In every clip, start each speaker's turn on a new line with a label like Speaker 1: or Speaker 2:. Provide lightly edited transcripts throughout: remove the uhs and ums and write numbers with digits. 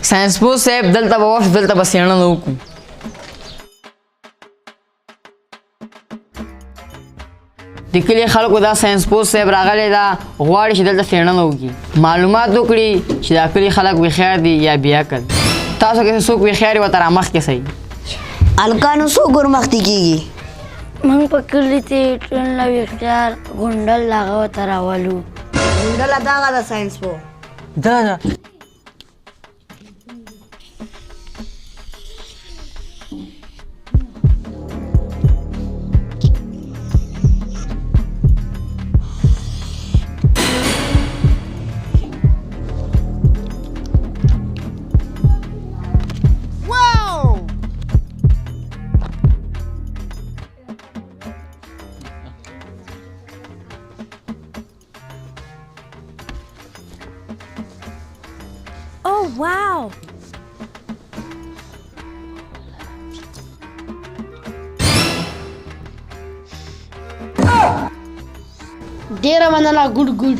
Speaker 1: ساينس پوه صاحب دلته به وخت دلته به څېړنه وکړو. د کلي خلکو دا ساینس پوه صاحب راغلی دا غواړي چې دلته څېړنه وکړي، معلومات وکړي چې دا کلي خلک هوښیار دي یا بې عقل. تاسو کې څوک هوښیار ورته رامخکې سئ.
Speaker 2: هلکانو څوک ورمخکې کېږي؟
Speaker 3: موږ په کلي کې ټول نوي هوښیار غونډل هغه ورته راولو.
Speaker 2: غونډله دغه ده ساینس پوه.
Speaker 1: دا ده
Speaker 3: Oh, wow!
Speaker 2: ډېره مننه ګډ ګډ.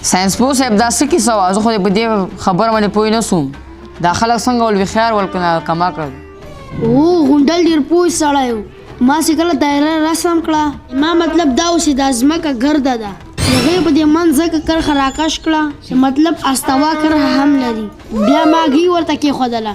Speaker 1: ساینس پوه صاحب دا څه کیسه وه؟ زه خو په دې خبره باندې پوه نه سوم. دا خلک څنګه ول هوښیار ول کما کړل؟
Speaker 4: غونډل ډېر پوه سړی و. ما چې کله دایره رسم کړه، ما مطلب دا و چې دا ځمکه ګرده ده. هغې په دې منځ ځکه کرښه راکش کړه چې مطلب استوا کرښه هم لري. بیا ما ګي ورته کېښودله.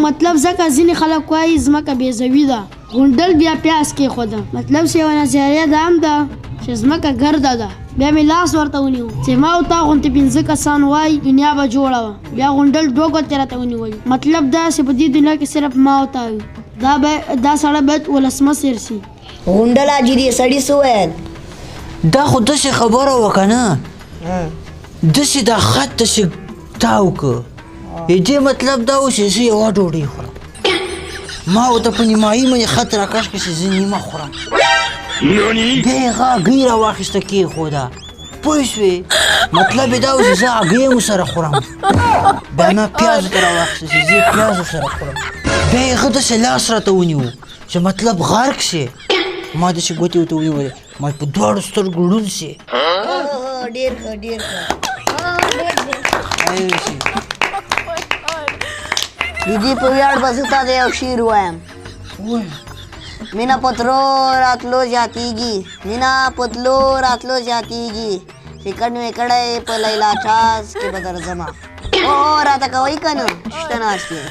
Speaker 4: مطلب ځکه ځینې خلک وایي ځمکه بېزوي ده. غونډل بیا پیاز کېښوده. مطلب چې یوه نظریه دا هم ده چې ځمکه ګرده ده. بیا مې لاس ورته ونیو چې ما او تا غوندې 5 کسان وایي دنیا به جوړه وه. بیا غونډل 2 ګوتې راته ونیولې. مطلب دا چې په دې دنیا کې صرف ما او تا وي. دا سړی باید ولسمشر سي.
Speaker 2: غونډل حاجي دې سړي څه ویل؟
Speaker 5: دا خو داسې خبره وه که نه، داسې دا خط داسې تاو که دې مطلب دا و چې زه یوه ډوډۍ خورم. ما ورته په نیمایي باندې خط راکش کړه چې زه نیمه خورم. بیا یې هغه هګۍ راواخیسته کېښوده. پوه شوې؟ مطلب یې دا و چې زه هګۍ هم ورسره خورم. بیا ما پیاز ورته راواخیسته چې زه یې پیاز ورسره خورم. بیا یې هغه داسې لاس راته ونیو چې مطلب غرق شي. ما داسې ګوتې ورته ونیولې، ما په دواړو سترګو ړوند شي.
Speaker 2: ډېر ښه ډېر ښه. د دې په ویاړ به زه تا ته یو شعر ووایم. مینا پتلو راتلو زیاتیږي، مینا پتلو راتلو زیاتیږي، فکر مې کړی په لیلا چاس کې به درځمه. او راته کوئ که نه شته ناست یې.